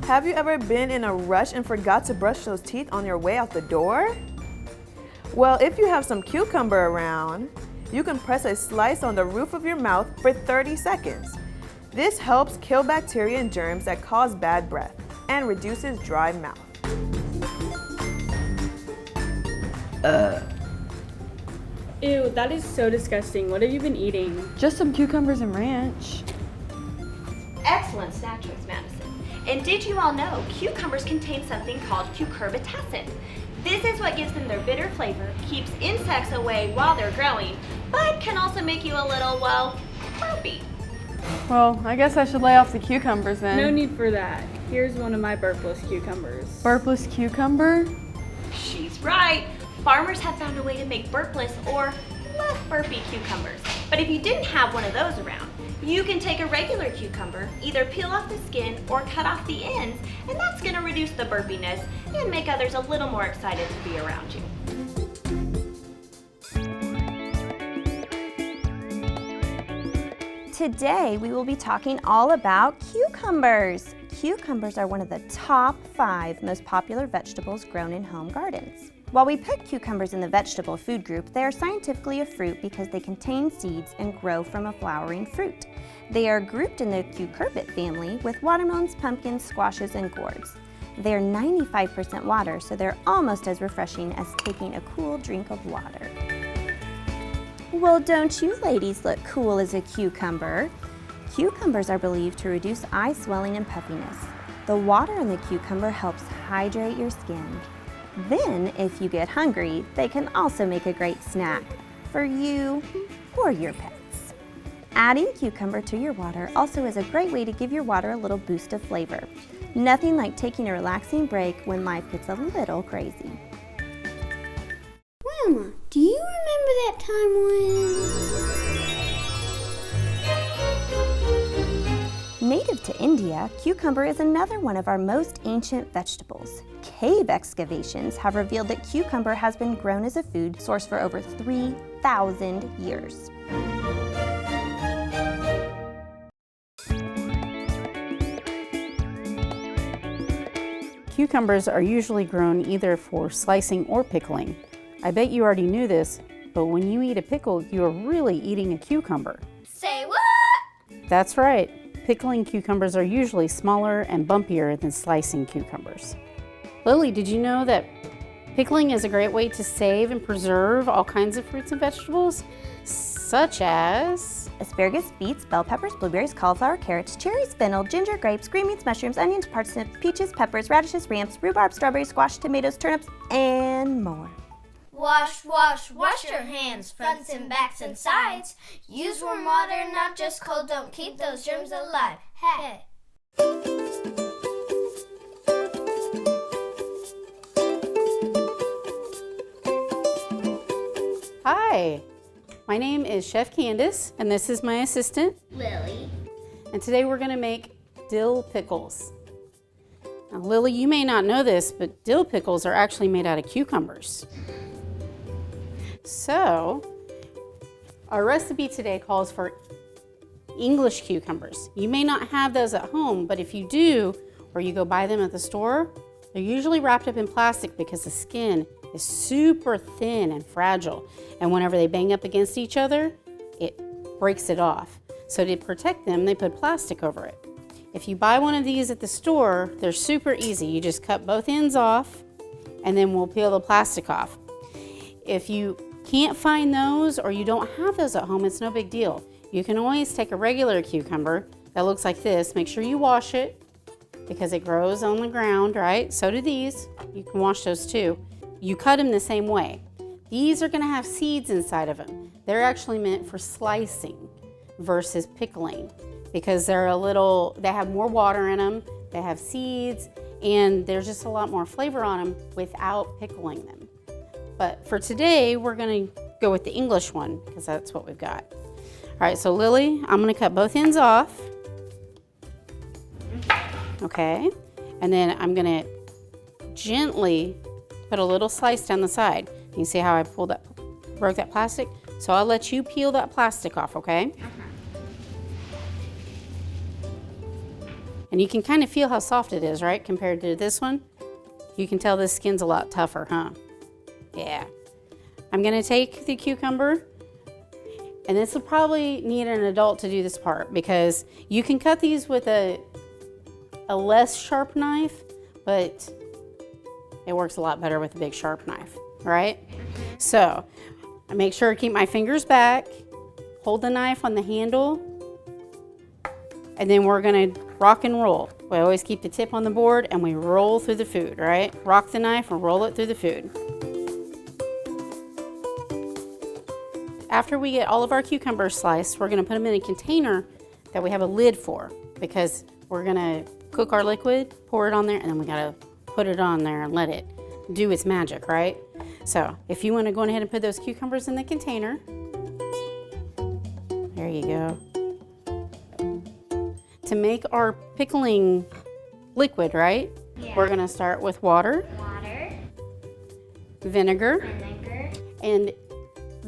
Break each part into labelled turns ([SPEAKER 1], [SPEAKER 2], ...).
[SPEAKER 1] Have you ever been in a rush and forgot to brush those teeth on your way out the door? Well, if you have some cucumber around, you can press a slice on the roof of your mouth for 30 seconds. This helps kill bacteria and germs that cause bad breath and reduces dry mouth.
[SPEAKER 2] Ew, that is so disgusting. What have you been eating?
[SPEAKER 3] Just some cucumbers and ranch.
[SPEAKER 4] Excellent snack choice, Madison. And did you all know cucumbers contain something called cucurbitacin? This is what gives them their bitter flavor, keeps insects away while they're growing, but can also make you a little, well, burpy.
[SPEAKER 3] Well, I guess I should lay off the cucumbers then.
[SPEAKER 2] No need for that. Here's one of my burpless cucumbers.
[SPEAKER 3] Burpless cucumber?
[SPEAKER 4] She's right. Farmers have found a way to make burpless or less burpy cucumbers. But if you didn't have one of those around, you can take a regular cucumber, either peel off the skin or cut off the ends, and that's going to reduce the burpiness and make others a little more excited to be around you. Today we will be talking all about cucumbers. Cucumbers are one of the top 5 most popular vegetables grown in home gardens. While we put cucumbers in the vegetable food group, they are scientifically a fruit because they contain seeds and grow from a flowering fruit. They are grouped in the cucurbit family with watermelons, pumpkins, squashes, and gourds. They are 95% water, so they're almost as refreshing as taking a cool drink of water. Well, don't you ladies look cool as a cucumber? Cucumbers are believed to reduce eye swelling and puffiness. The water in the cucumber helps hydrate your skin. Then, if you get hungry, they can also make a great snack for you or your pets. Adding cucumber to your water also is a great way to give your water a little boost of flavor. Nothing like taking a relaxing break when life gets a little crazy.
[SPEAKER 5] Grandma, do you remember that time when...
[SPEAKER 4] Native to India, cucumber is another one of our most ancient vegetables. Cave excavations have revealed that cucumber has been grown as a food source for over 3,000 years.
[SPEAKER 6] Cucumbers are usually grown either for slicing or pickling. I bet you already knew this, but when you eat a pickle, you are really eating a cucumber.
[SPEAKER 5] Say what?
[SPEAKER 6] That's right. Pickling cucumbers are usually smaller and bumpier than slicing cucumbers. Lily, did you know that pickling is a great way to save and preserve all kinds of fruits and vegetables, such as
[SPEAKER 4] asparagus, beets, bell peppers, blueberries, cauliflower, carrots, cherries, fennel, ginger, grapes, green beans, mushrooms, onions, parsnips, peaches, peppers, radishes, ramps, rhubarb, strawberries, squash, tomatoes, turnips, and more.
[SPEAKER 5] Wash, wash, wash your hands, fronts and backs and sides. Use warm water, not just cold. Don't keep those germs alive. Hey.
[SPEAKER 6] Hi, my name is Chef Candace, and this is my assistant,
[SPEAKER 5] Lily.
[SPEAKER 6] And today we're gonna make dill pickles. Now, Lily, you may not know this, but dill pickles are actually made out of cucumbers. So, our recipe today calls for English cucumbers. You may not have those at home, but if you do, or you go buy them at the store, they're usually wrapped up in plastic because the skin is super thin and fragile. And whenever they bang up against each other, it breaks it off. So to protect them, they put plastic over it. If you buy one of these at the store, they're super easy. You just cut both ends off, and then we'll peel the plastic off. If you can't find those or you don't have those at home, it's no big deal. You can always take a regular cucumber that looks like this. Make sure you wash it because it grows on the ground, right? So do these. You can wash those too. You cut them the same way. These are gonna have seeds inside of them. They're actually meant for slicing versus pickling because they have more water in them, they have seeds, and there's just a lot more flavor on them without pickling them. But for today, we're gonna go with the English one because that's what we've got. All right, so Lily, I'm gonna cut both ends off. Okay, and then I'm gonna gently put a little slice down the side. You see how I broke that plastic? So I'll let you peel that plastic off, okay? And you can kind of feel how soft it is, right? Compared to this one. You can tell this skin's a lot tougher, huh? Yeah. I'm gonna take the cucumber, and this will probably need an adult to do this part because you can cut these with a less sharp knife, but it works a lot better with a big sharp knife, right? So I make sure to keep my fingers back, hold the knife on the handle, and then we're gonna rock and roll. We always keep the tip on the board and we roll through the food, right? Rock the knife and roll it through the food. After we get all of our cucumbers sliced, we're gonna put them in a container that we have a lid for because we're gonna cook our liquid, pour it on there, and then we gotta put it on there and let it do its magic, right? So if you wanna go ahead and put those cucumbers in the container, there you go. To make our pickling liquid, right?
[SPEAKER 5] Yeah.
[SPEAKER 6] We're gonna start with water, vinegar, and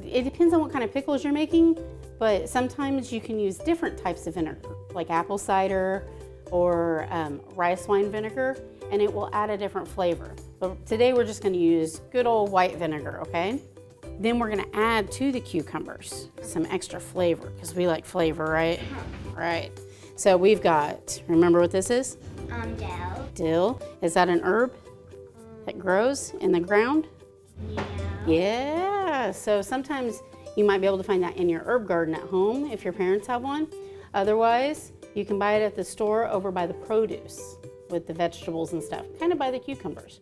[SPEAKER 6] it depends on what kind of pickles you're making, but sometimes you can use different types of vinegar, like apple cider or rice wine vinegar, and it will add a different flavor. But today we're just gonna use good old white vinegar, okay? Then we're gonna add to the cucumbers some extra flavor, because we like flavor, right? Right. So we've got, remember what this is?
[SPEAKER 5] Dill.
[SPEAKER 6] Dill. Is that an herb that grows in the ground?
[SPEAKER 5] Yeah.
[SPEAKER 6] Yeah. So sometimes you might be able to find that in your herb garden at home if your parents have one. Otherwise, you can buy it at the store over by the produce with the vegetables and stuff, kind of by the cucumbers.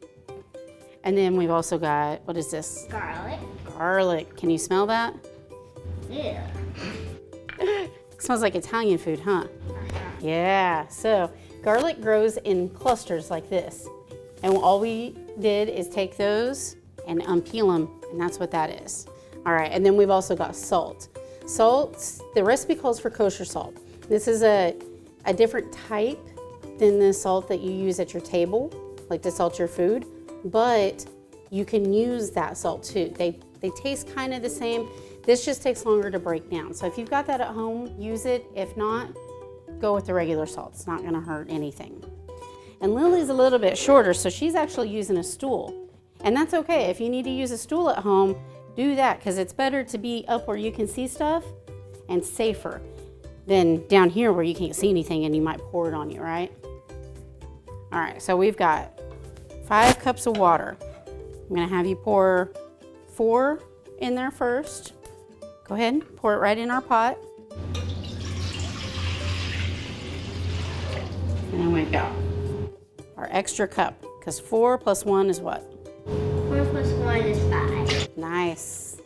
[SPEAKER 6] And then we've also got, what is this?
[SPEAKER 5] Garlic.
[SPEAKER 6] Garlic. Can you smell that?
[SPEAKER 5] Yeah.
[SPEAKER 6] It smells like Italian food, huh? Yeah, so garlic grows in clusters like this. And all we did is take those and unpeel them, and that's what that is. All right, and then we've also got salt. Salt, the recipe calls for kosher salt. This is a different type than the salt that you use at your table, like to salt your food, but you can use that salt too. They taste kind of the same. This just takes longer to break down. So if you've got that at home, use it. If not, go with the regular salt. It's not gonna hurt anything. And Lily's a little bit shorter, so she's actually using a stool. And that's okay. If you need to use a stool at home, do that, because it's better to be up where you can see stuff and safer than down here where you can't see anything and you might pour it on you, right? All right, so we've got 5 cups of water. I'm gonna have you pour 4 in there first. Go ahead and pour it right in our pot. And then we've got our extra cup, because 4 plus 1 is what?
[SPEAKER 5] 4 plus 1 is 5.
[SPEAKER 6] Nice.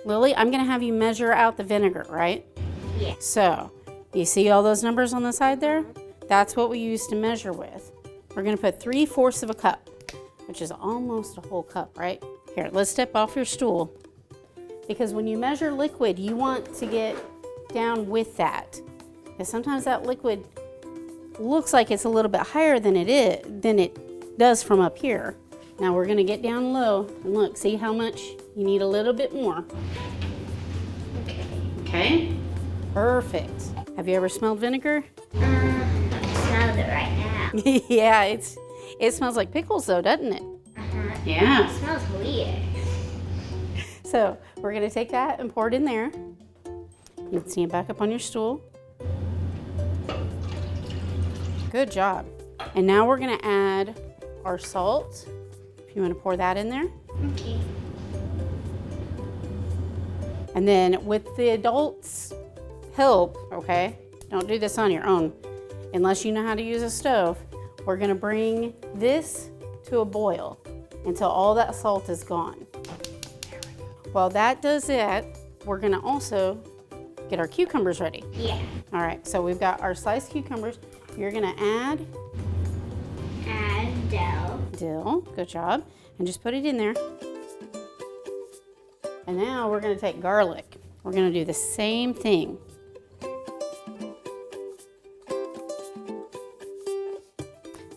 [SPEAKER 6] Lily, I'm gonna have you measure out the vinegar, right?
[SPEAKER 5] Yeah.
[SPEAKER 6] So, you see all those numbers on the side there? That's what we use to measure with. We're gonna put 3/4 of a cup, which is almost a whole cup, right? Here, let's step off your stool. Because when you measure liquid, you want to get down with that. Because sometimes that liquid looks like it's a little bit higher than it does from up here. Now we're gonna get down low and look, see how much you need a little bit more. Okay? Perfect. Have you ever smelled vinegar?
[SPEAKER 5] I smelled it right now.
[SPEAKER 6] Yeah, it smells like pickles though, doesn't it? Yeah.
[SPEAKER 5] It smells weird.
[SPEAKER 6] So we're gonna take that and pour it in there. You can stand back up on your stool. Good job. And now we're gonna add our salt. If you wanna pour that in there.
[SPEAKER 5] Okay.
[SPEAKER 6] And then with the adults' help, okay, don't do this on your own. Unless you know how to use a stove, we're gonna bring this to a boil until all that salt is gone. While that does it, we're gonna also get our cucumbers ready.
[SPEAKER 5] Yeah.
[SPEAKER 6] All right, so we've got our sliced cucumbers. You're gonna add dill, good job, and just put it in there. And now we're gonna take garlic. We're gonna do the same thing.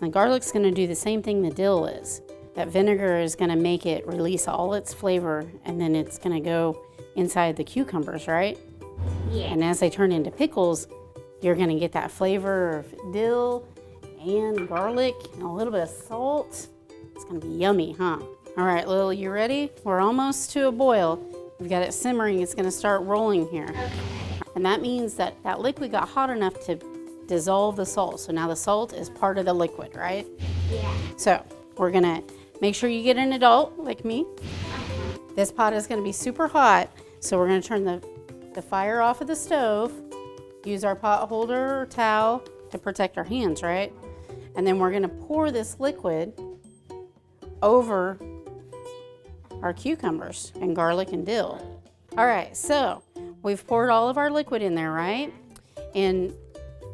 [SPEAKER 6] The garlic's gonna do the same thing the dill is. That vinegar is gonna make it release all its flavor, and then it's gonna go inside the cucumbers, right?
[SPEAKER 5] Yeah.
[SPEAKER 6] And as they turn into pickles, you're gonna get that flavor of dill and garlic and a little bit of salt. It's gonna be yummy, huh? All right, Lily, you ready? We're almost to a boil. We've got it simmering. It's gonna start rolling here. And that means that that liquid got hot enough to dissolve the salt. So now the salt is part of the liquid, right?
[SPEAKER 5] Yeah.
[SPEAKER 6] So we're gonna make sure you get an adult like me. This pot is gonna be super hot. So we're gonna turn the fire off of the stove, use our pot holder or towel to protect our hands, right? And then we're gonna pour this liquid over our cucumbers and garlic and dill. All right, so we've poured all of our liquid in there, right? And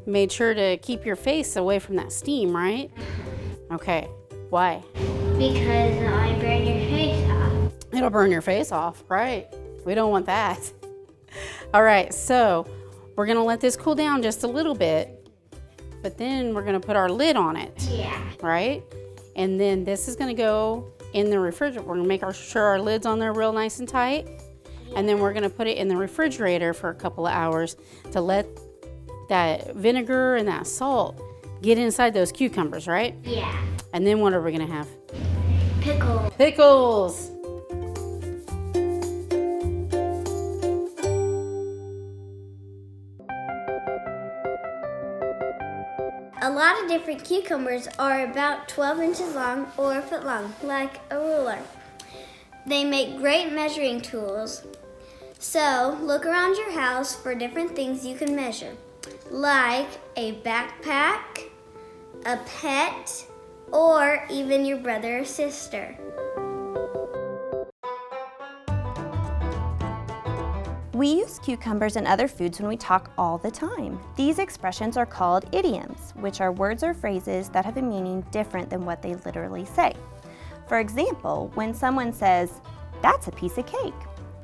[SPEAKER 6] made sure to keep your face away from that steam, right? Okay, why?
[SPEAKER 5] Because I burn your face off.
[SPEAKER 6] It'll burn your face off, right? We don't want that. All right, so we're gonna let this cool down just a little bit, but then we're gonna put our lid on it.
[SPEAKER 5] Yeah.
[SPEAKER 6] Right? And then this is gonna go in the refrigerator. We're gonna make sure our lid's on there real nice and tight. And then we're gonna put it in the refrigerator for a couple of hours to let that vinegar and that salt get inside those cucumbers, right?
[SPEAKER 5] Yeah.
[SPEAKER 6] And then what are we gonna have?
[SPEAKER 5] Pickle.
[SPEAKER 6] Pickles.
[SPEAKER 5] A lot of different cucumbers are about 12 inches long or a foot long, like a ruler. They make great measuring tools. So look around your house for different things you can measure, like a backpack, a pet, or even your brother or sister.
[SPEAKER 4] We use cucumbers and other foods when we talk all the time. These expressions are called idioms, which are words or phrases that have a meaning different than what they literally say. For example, when someone says, "That's a piece of cake,"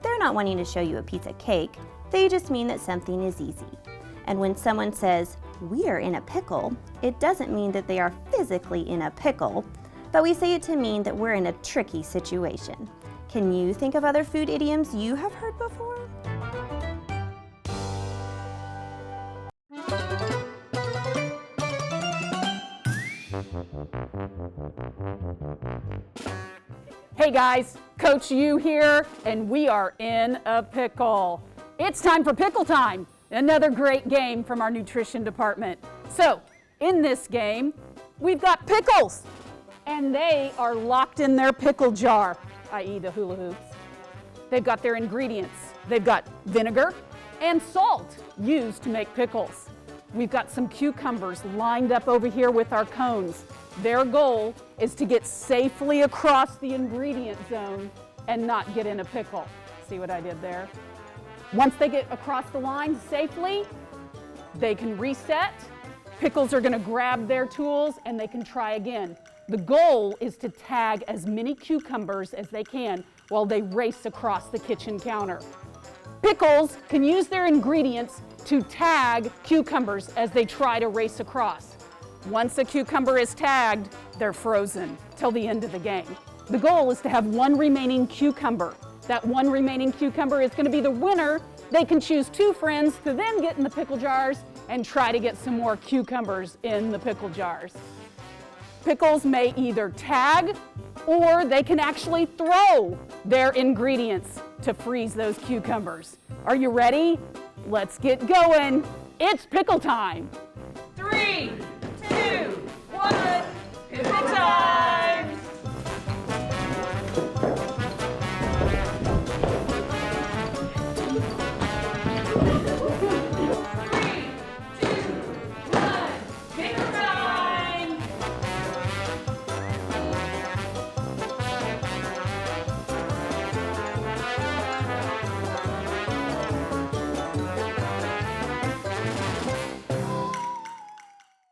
[SPEAKER 4] they're not wanting to show you a piece of cake, they just mean that something is easy. And when someone says, "We're in a pickle," it doesn't mean that they are physically in a pickle, but we say it to mean that we're in a tricky situation. Can you think of other food idioms you have heard before?
[SPEAKER 7] Hey guys, Coach U here, and we are in a pickle. It's time for Pickle Time, another great game from our nutrition department. So, in this game, we've got pickles, and they are locked in their pickle jar, i.e. the hula hoops. They've got their ingredients. They've got vinegar and salt used to make pickles. We've got some cucumbers lined up over here with our cones. Their goal is to get safely across the ingredient zone and not get in a pickle. See what I did there? Once they get across the line safely, they can reset. Pickles are gonna grab their tools and they can try again. The goal is to tag as many cucumbers as they can while they race across the kitchen counter. Pickles can use their ingredients to tag cucumbers as they try to race across. Once a cucumber is tagged, they're frozen till the end of the game. The goal is to have one remaining cucumber. That one remaining cucumber is going to be the winner. They can choose two friends to then get in the pickle jars and try to get some more cucumbers in the pickle jars. Pickles may either tag or they can actually throw their ingredients to freeze those cucumbers. Are you ready? Let's get going. It's pickle time. 3, 2, 1, pickle time!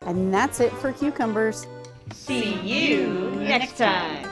[SPEAKER 6] And that's it for cucumbers.
[SPEAKER 8] See you next time.